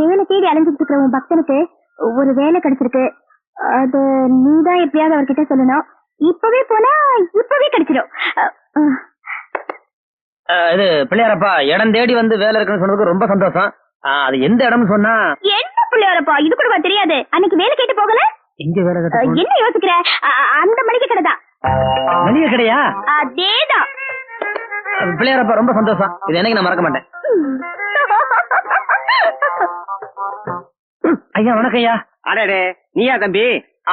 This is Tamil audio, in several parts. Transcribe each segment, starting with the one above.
வேலை தேடி அலைஞ்சிட்டு இருக்கிற உன் பக்தனுக்கு ஒரு வேலை கிடைச்சிருக்கு. அது நீதான் எப்படியாவது அவர்கிட்ட சொல்லணும். இப்பவே போனா இப்பவே கிடைச்சிடும். இது பிள்ளையாரப்பா இடம் தேடி வந்து வேலை இருக்குன்னு சொன்னதுக்கு ரொம்ப சந்தோஷம். அது எந்த இடம்னு சொன்னா? என்ன பிள்ளையாரப்பா, இது கூட தெரியாது? அன்னைக்கு வேலை கேட்டு போகல? எங்க வேலை கேட்டு? என்ன யோசிக்கிற? அந்த மளிகை கடை தான். மளிகை கடையா? அதேதான். பிள்ளையாரப்பா ரொம்ப சந்தோஷம். இது எனக்கு நான் மறக்க மாட்டேன். ஐயா வணக்கம் ஐயா. அடடே நீயா தம்பி?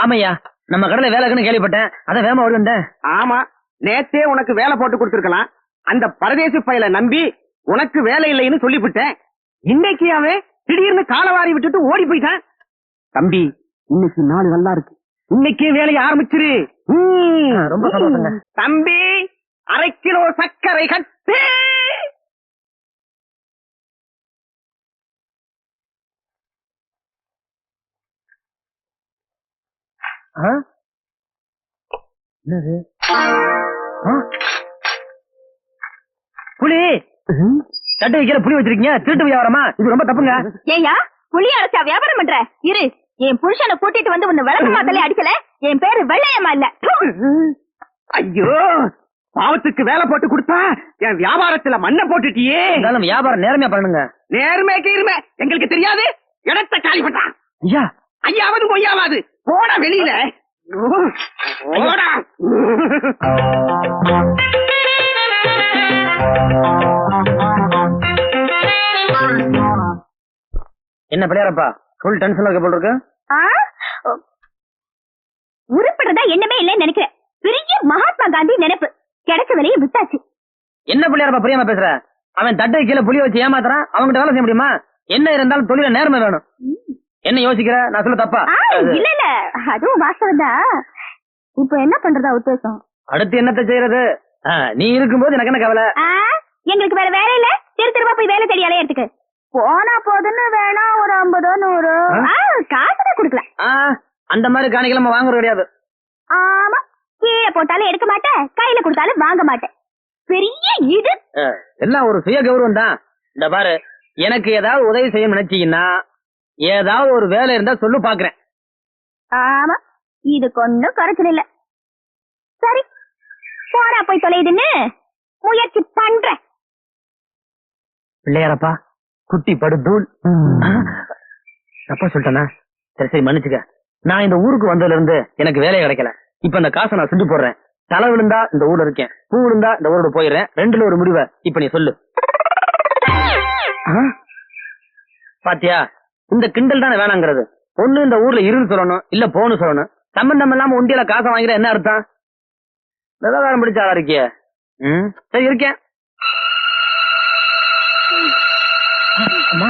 ஆமையா, நம்ம கடையில வேலைக்குன்னு கேள்விப்பட்டேன், அதான் வேமா ஓடி வந்தேன். ஆமா, நேத்தே உனக்கு வேலை போட்டு கொடுத்துருக்கலாம். அந்த பரதேசி பையல நம்பி உனக்கு வேலை இல்லைன்னு சொல்லிவிட்டேன். இன்னைக்கு அவன் திடீர்னு காலவாரி விட்டுட்டு ஓடி போயிட்டான். தம்பி, இன்னைக்கு நாள் நல்லா இருக்கு, இன்னைக்கே வேலையை ஆரம்பிச்சிரு. ரொம்ப சந்தோஷங்க தம்பி. 1/2 கிலோ சர்க்கரை கட்டு. என்னது? புலி தட்டு வைக்கிற புலி வச்சிருக்கீங்க, திருட்டு வியாபாரமா? இது ரொம்ப தப்புங்க. ஏயா புலி அரைச்சா வியாபாரம் பண்ற? இரு, என் புருஷனை கூட்டிட்டு வந்து உன்னை விளக்க மாத்தலே அடிக்கல. என் பேரு வெள்ளையம்மா இல்ல. ஐயோ, பாவத்துக்கு வேலை போட்டு கொடுத்தா என் வியாபாரத்துல மண்ணை போட்டுட்டியே. வியாபாரம் நேர்மையா பண்ணுங்க. நேர்மைக்கு இருமை எங்களுக்கு தெரியாது. இடத்தை காலி பண்றான். ஐயா, ஐயாவது பொய்யாவது போட வெளியில. என்ன பிள்ளையாரப்பா ஃபுல் டென்ஷன்ல இருக்க போல இருக்கு? உருப்படுறதா என்னமே இல்லைன்னு நினைக்கிறேன். பெரிய மகாத்மா காந்தி நினைப்பு. கிடைச்ச வேலையை விட்டாச்சு. என்ன பிள்ளையாரப்பா புரியாம பேசுற? அவன் தட்டை கீழே புலி வச்சு ஏமாத்துறான், அவங்கிட்ட வேலை செய்ய முடியுமா? என்ன இருந்தாலும் தொழில நேர்மை வேணும். என்ன யோசிக்கிற? நான் சொல்ல தப்பா? இல்ல இல்ல, அதுவும் வாஸ்தவம் தான். இப்ப என்ன பண்றதா உத்தேசம்? அடுத்து என்னத்தை செய்யறது? நீ இருக்கும்போது எனக்கு என்ன கவலை? எங்களுக்கு வேற வேலை இல்ல, திரும்ப போய் வேலை தேடி அலையறதுக்கு. போனா போதுன்னு வேணா ஒரு 50 100 காசுதான் குடுக்கலாம். அந்த மாதிரி காணிக்கல நம்ம வாங்குறது கிடையாது. ஆமா, கீழே போட்டாலும் எடுக்க மாட்டேன், கையில கொடுத்தாலும் வாங்க மாட்டேன். பெரிய இது எல்லாம் ஒரு சுய கௌரவம் தான். இந்த பாரு, எனக்கு ஏதாவது உதவி செய்ய நினைச்சீங்கன்னா ஏதாவது ஒரு வேலை இருந்தா சொல்லு பாக்குறேன். ஆமா, இதுக்கு ஒண்ணும் குறைச்சல் இல்ல. சரி, போனா போய் தொலைதுன்னு முயற்சி பண்றேன். பிள்ளையாரப்பா குட்டி படுதூள். தப்பா சொல்லிட்டேனா? சரி சரி மன்னிச்சுக்க. நான் இந்த ஊருக்கு வந்ததுல இருந்து எனக்கு வேலையை கிடைக்கல. இப்ப இந்த காசை நான் செஞ்சு போடுறேன். தலை விழுந்தா இந்த ஊர்ல இருக்கேன், பூ விழுந்தா இந்த ஊரோட போயிடுறேன். ரெண்டுல ஒரு முடிவை இப்ப நீ சொல்லு. பாத்தியா, இந்த கிண்டல் தானே வேணாங்கிறது. ஒண்ணு இந்த ஊர்ல இருன்னு சொல்லணும், இல்ல போன்னு சொல்லணும். சம்பந்தம் இல்லாம ஒண்டியில காசை வாங்கிற என்ன அர்த்தம்? விவகாரம் பிடிச்சாலா இருக்கிய? சரி இருக்கேன். அம்மா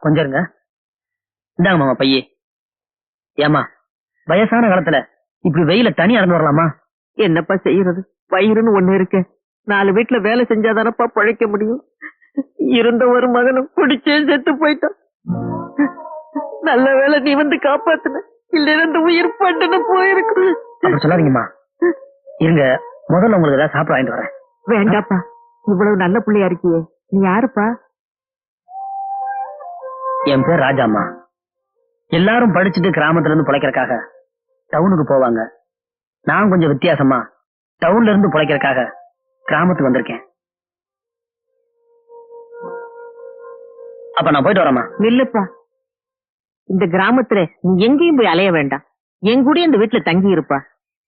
கொஞ்சம் இருங்க. இந்தாங்க மாமா பையே. ஏமா, வயசான காலத்துல இப்படி வெயில தனியா இறந்து வரலாமா? என்னப்பா செய்யறது? வயிறுன்னு ஒண்ணு இருக்கு. 4 வீட்டுல வேலை செஞ்சாதானப்பா பழைக்க முடியும். இருந்த ஒரு மகனும் குடிச்சே செத்து போயிட்டான். நல்ல வேலை நீ வந்து காப்பாத்துன, இல்ல இருந்து உயிர் பட்டுன்னு போயிருக்கு. அப்படி சொல்லாதீங்கம்மா. இருங்க, முதல்ல உங்களுக்கு ஏதாவது சாப்பிட வாங்கிட்டு வரேன். வேண்டாப்பா, இவ்வளவு நல்ல பிள்ளையா இருக்கியே. நீ யாருப்பா? என் பேர் ராஜாம்மா. எல்லாரும் படிச்சுட்டு கிராமத்துல இருந்து பிழைக்கிறதுக்காக டவுனுக்கு போவாங்க. நான் கொஞ்சம் வித்தியாசமா டவுன்ல இருந்து பிழைக்கிறதுக்காக கிராமத்துக்கு வந்திருக்கேன். அப்ப நான் போயிட்டு வரேம்மா. நில்லுப்பா, இந்த கிராமத்துல நீ எங்கேயும் போய் அலைய வேண்டாம். என் கூட இந்த வீட்டுல தங்கி இருப்பா.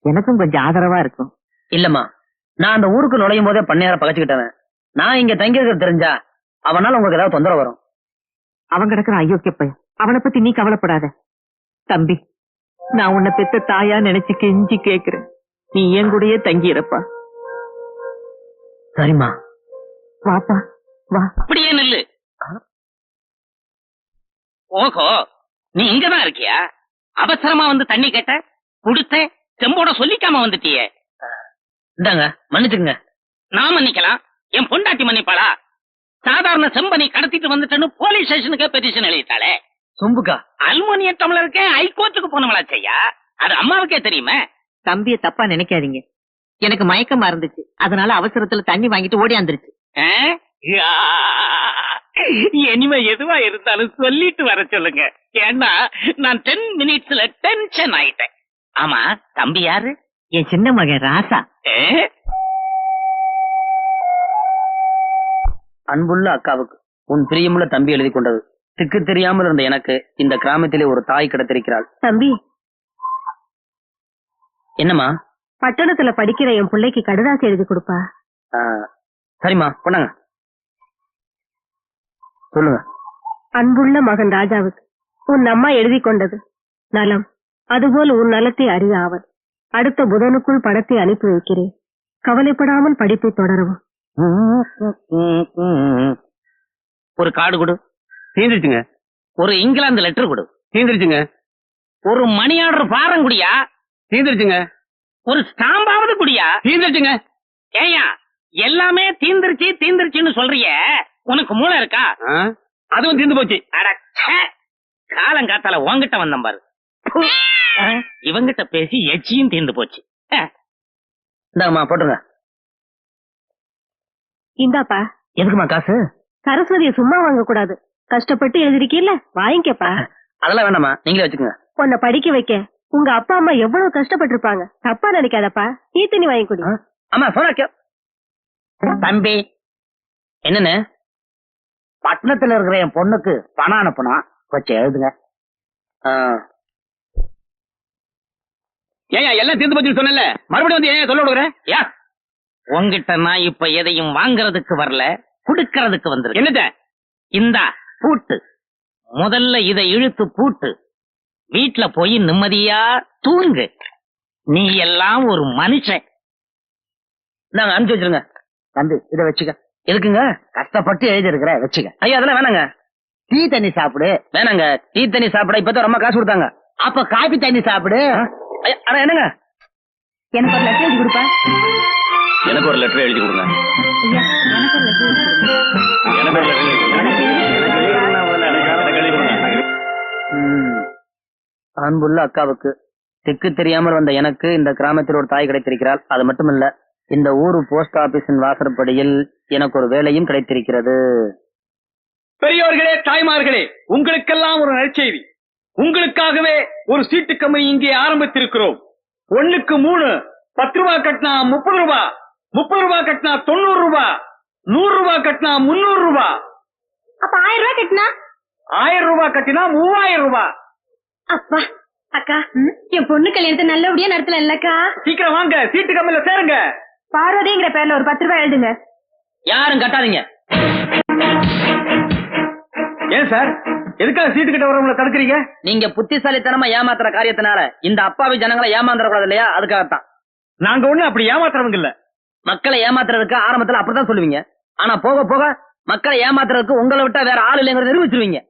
எனக்கும் கொஞ்சம் ஆதரவா இருக்கும். இல்லம்மா, நான் அந்த ஊருக்கு நுழையும் போதே பண்ணையார பகச்சுக்கிட்டவன். நான் இங்க தங்கி இருக்கிறது தெரிஞ்சா அவனால உங்களுக்கு ஏதாவது தொந்தரவு வரும். அவன் கிடக்குற அயோக்கிய பையன், அவனை பத்தி நீ கவலைப்படாத. தம்பி, நான் உன்னை பெத்த தாயா நினைச்சு கெஞ்சி கேக்குறேன். நீ என் கூடயே தங்கி இருப்பா. சரிம்மா. வாப்பா வா. அப்படியே நில்லு. ஓஹோ, நீ இங்கதான் இருக்கியா? அவசரமா வந்து தண்ணி கேட்ட, குடுத்த, செம்போட சொல்லிக்காம வந்துட்டியே. இந்தாங்க மன்னிச்சுங்க. நான் மன்னிக்கலாம், என் பொண்டாட்டி மன்னிப்பாளா? சாதாரண செம்பனி கடத்திட்டு வந்துட்டேன்னு போலீஸ் ஸ்டேஷனுக்கே பெட்டிஷன் எழுதிட்டாளே. சொம்புக்கா? அலுமினியம் டம்ளருக்கே ஹைகோர்ட்டுக்கு போனவளா செய்யா? அது அம்மாவுக்கே தெரியுமே. தம்பிய தப்பா நினைக்காதீங்க. எனக்கு மயக்கமா இருந்துச்சு, அதனால அவசரத்துல தண்ணி வாங்கிட்டு ஓடியாந்துருச்சு. ஆ? யா. இனிமே எதுவா இருந்தாலும் சொல்லிட்டு வர சொல்லுங்க. ஏன்னா நான் 10 மினிட்ஸ்ல டென்ஷன் ஆயிட்டேன். ஆமா, தம்பி யாரு? என் சின்ன மகன் ராசா. ஏ? அன்புள்ள அக்காவுக்கு உன் பிரியமுள்ள தம்பி எழுதி கொண்டது. திக்கு தெரியாமல் இருந்த எனக்கு இந்த கிராமத்திலே ஒரு தாய் கிடைத்திருக்கிறாள். தம்பி, என்னம்மா? பட்டணத்துல படிக்கிற என் பிள்ளைக்கு கடுதாசி எழுதி கொடுப்பா. சரிம்மா, பண்ணாங்க. சொல்லுங்க. அன்புள்ள மகன் ராஜாவுக்கு உன் அம்மா எழுதி கொண்டது நலம், அதுபோல் உன் நலத்தை அறிய ஆவல். அடுத்த புதனுக்குள் படத்தை அனுப்பி வைக்கிறேன். கவலைப்படாமல் படிப்பை தொடரவும். ஒரு கார்டு கொடு. தீந்துருச்சுங்க. ஒரு இங்கிலாந்து லெட்டர் கொடு. தீந்துருச்சுங்க. ஒரு மணி ஆர்டர் பாரம் குடியா. தீந்துருச்சுங்க. ஒரு ஸ்டாம்பாவது குடியா. தீந்துருச்சுங்க. ஏயா எல்லாமே தீந்துருச்சுன்னு சொல்றிய, உனக்கு மூளை இருக்கா? அதுவும் தீந்து போச்சு. காலங்காத்தால உன்கிட்ட வந்தம் பாரு. இவங்கிட்ட பேசி எச்சியும் தீர்ந்து போச்சு. இந்தாம்மா போட்டுங்க. இந்தாப்பா. எதுக்குமா காசு? சரஸ்வதியை சும்மா வாங்க கூடாது. கஷ்டப்பட்டு எழுதிருக்கீல்ல, வாங்கிக்கப்பா. அதெல்லாம் வேணாமா, நீங்களே வச்சுக்கோங்க. உன்னை படிக்க வைக்க உங்க அப்பா அம்மா எவ்வளவு கஷ்டப்பட்டிருப்பாங்க. தப்பா நினைக்காதப்பா. டீ தண்ணி வாங்கி கொடு. ஆமா சோனாக்கியா. தம்பி, என்னன்னு? பட்டணத்துல இருக்கிற என் பொண்ணுக்கு பணம் அனுப்புனா கொஞ்சம் எழுதுங்க. ஏன் எல்லாம் தீர்ந்து போச்சுன்னு சொன்னல, மறுபடியும் வந்து ஏன் சொல்ல விடுறேன்? யா, உன்கிட்ட நான் இப்ப எதையும் வாங்குறதுக்கு வரல, குடுக்கறதுக்கு வந்திருக்கேன். என்னத? இந்தா பூட்டு. முதல்ல இதை இழுத்து பூட்டு. வீட்டுல போய் நிம்மதியா தூங்கு. நீ எல்லாம் ஒரு மனுஷன். நாங்க அனுப்பிச்சு வச்சிருங்க. வந்து இதை வச்சுக்க. எதுக்குங்க? கஷ்டப்பட்டு எழுதி இருக்கிற வச்சுக்க. ஐயா அதெல்லாம் வேணாங்க. டீ தண்ணி சாப்பிடு. வேணாங்க, டீ தண்ணி சாப்பிட இப்பதான் ரொம்ப காசு கொடுத்தாங்க. அப்ப காபி தண்ணி சாப்பிடு. ஆனா என்னங்க? எனக்கு ஒரு லெட்டர் எழுதி கொடுப்பா. எனக்கு ஒரு லெட்டர் எழுதி கொடுங்க. ஐயா, எனக்கு ஒரு லெட்டர் எழுதி கொடுங்க. எனக்கு ஒரு letter எழுதி கொடுங்க. அன்புள்ள அக்காவுக்கு திக்கு தெரியாமல் வந்த எனக்கு இந்த கிராமத்தில் ஒரு தாய் கிடைத்திருக்கிறாள். அது மட்டுமல்ல, இந்த ஊரு போஸ்ட் ஆபீஸின் வாசற்படியில் எனக்கு ஒரு வேலையும் கிடைத்திருக்கிறது. பெரியோர்களே, தாய்மார்களே, உங்களுக்கெல்லாம் ஒரு நற்செய்தி. உங்களுக்காகவே ஒரு சீட்டு கம்பெனி இங்கே ஆரம்பித்திருக்கிறோம். 1க்கு 3, 10 ரூபாய் கட்டினா 30 ரூபாய், 30 ரூபாய் கட்டினா 90 ரூபாய், 100 ரூபாய் கட்டினா 300 ரூபாய். அப்ப 1000 ரூபாய் கட்டினா? 1000 ரூபாய் கட்டினா 3000 ரூபாய். அப்பா, அக்கா, என் பொண்ணு கல்யாணத்தை நல்லபடியா நடத்தல இல்லக்கா. சீக்கிரம் வாங்க, சீட்டு கம்பெனில சேருங்க. பார்வதிங்கிற பேர்ல ஒரு 10 ரூபாய் எழுதுங்க. யாரும் கட்டாதீங்க. ஏன் சார், எதுக்காக சீட்டு கிட்ட வரவங்களை தடுக்கிறீங்க? நீங்க புத்திசாலித்தனமா ஏமாத்துற காரியத்தினால இந்த அப்பாவி ஜனங்களை ஏமாந்துடக்கூடாது இல்லையா? அதுக்காகத்தான். நாங்க ஒண்ணு அப்படி ஏமாத்துறவங்க இல்ல. மக்களை ஏமாத்துறதுக்கு ஆரம்பத்துல அப்படித்தான் சொல்லுவீங்க. ஆனா போக போக மக்களை ஏமாத்துறதுக்கு உங்களை விட்டா வேற ஆள் இல்லைங்கிறத நிரூபிச்சிருவீங்க.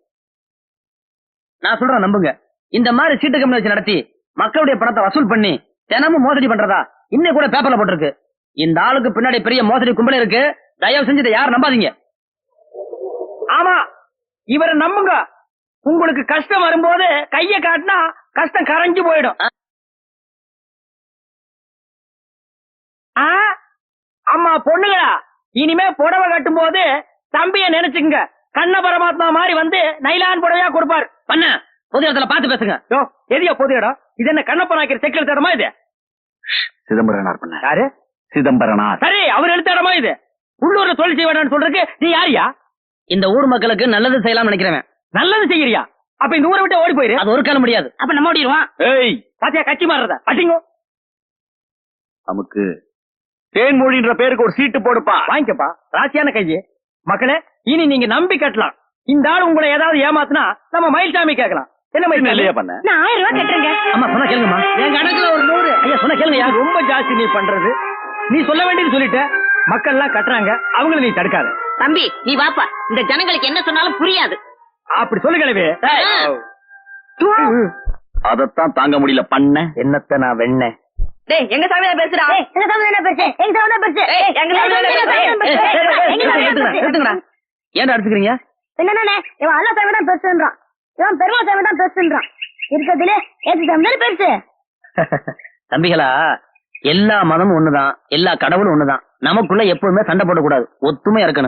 நான் சொல்றேன், நம்புங்க. இந்த மாதிரி சீட்டு கம்பெனி வச்சு நடத்தி மக்களுடைய பணத்தை வசூல் பண்ணி தினமும் மோசடி பண்றதா இன்னும் கூட பேப்பர்ல போட்டிருக்கு. இந்த ஆளுக்கு பின்னாடி பெரிய மோசடி கும்பல் இருக்கு. தயவு செஞ்சு இதை யாரும் நம்பாதீங்க. ஆமா, இவரை நம்புங்க. உங்களுக்கு கஷ்டம் வரும்போது கைய காட்டினா கஷ்டம் கரைஞ்சு போயிடும். அம்மா பொண்ணுங்களா, இனிமே புடவை கட்டும் போது தம்பிய நினைச்சுங்க. கண்ண பரமாத்மா மாதிரி வந்து நைலான் புடவையா கொடுப்பாரு. பண்ண பொது இடத்துல பார்த்து பேசுங்க. யோ, எதியா பொது இடம்? இது என்ன கண்ணப்ப நாய்க்கிற செக்கில் தரமா இது? சிதம்பரனார் பண்ண. யாரு? சிதம்பரனார். சரி, அவர் எடுத்த இடமா இது? உள்ளூர்ல தொழில் செய்ய வேண்டாம்னு சொல்றதுக்கு நீ யாரியா? இந்த ஊர் மக்களுக்கு நல்லது செய்யலாம் நினைக்கிறவன். நல்லது செய்யறியா? அப்ப இந்த ஊரை விட்டு ஓடி போயிரு. அது ஒரு காலம் முடியாது. அப்ப நம்ம ஓடிடுவான். ஏய், பாத்தியா கட்சி மாறுறத? அடிங்கோ. நமக்கு தேன்மொழின்ற பேருக்கு ஒரு சீட்டு போடுப்பா. வாங்கிக்கப்பா, ராசியான கையே. மக்களே, இனி நீங்க நம்பி கட்டலாம். இந்த ஆள் உங்களை ஏதாவது ஏமாத்துனா நம்ம மயில்சாமி கேட்கலாம். என்ன மயில்சாமி? இல்லையா பண்ண? நான் 1000 ரூபாய் கட்டுறேங்க. அம்மா சொன்னா கேளுங்கம்மா. என் கணக்குல ஒரு 100. ஐயா சொன்னா கேளுங்க. ரொம்ப ஜாஸ்தி நீ பண்றது. நீ சொல்ல வேண்டியது சொல்லிட்ட. மக்கள் எல்லாம் கட்டுறாங்க, அவங்கள நீ தடுக்காத. தம்பி, நீ வாப்பா. இந்த ஜனங்களுக்கு என்ன சொன்னாலும் புரியாது. அப்படி சொல்லு கிழவே. அதத்தான் தாங்க முடியல பண்ண. என்னத்த நான் வெண்ண டேய் எங்க சாமி தான் பேசுறா எங்க சாமி தானே பெருசு எங்க சாமி தான் பெருசு எங்க சாமி தானே பெருசு. நிறுத்துங்கடா. ஏன்டா அடிச்சுக்கிறீங்க? என்னண்ணே இவன் அல்லா சாமி தான் பெருசுன்றான், இவன் பெருமாள் சாமி தான் பெருசுன்றான். இருக்கிறதுல ஏசு சாமி தானே பெருசு. தம்பிகளா, எல்லா மதமும் ஒண்ணுதான், எல்லா கடவுளும் ஒண்ணுதான். நமக்குள்ள எப்பவுமே சண்டை போடக்கூடாது, ஒத்துமையா இருக்கணும்.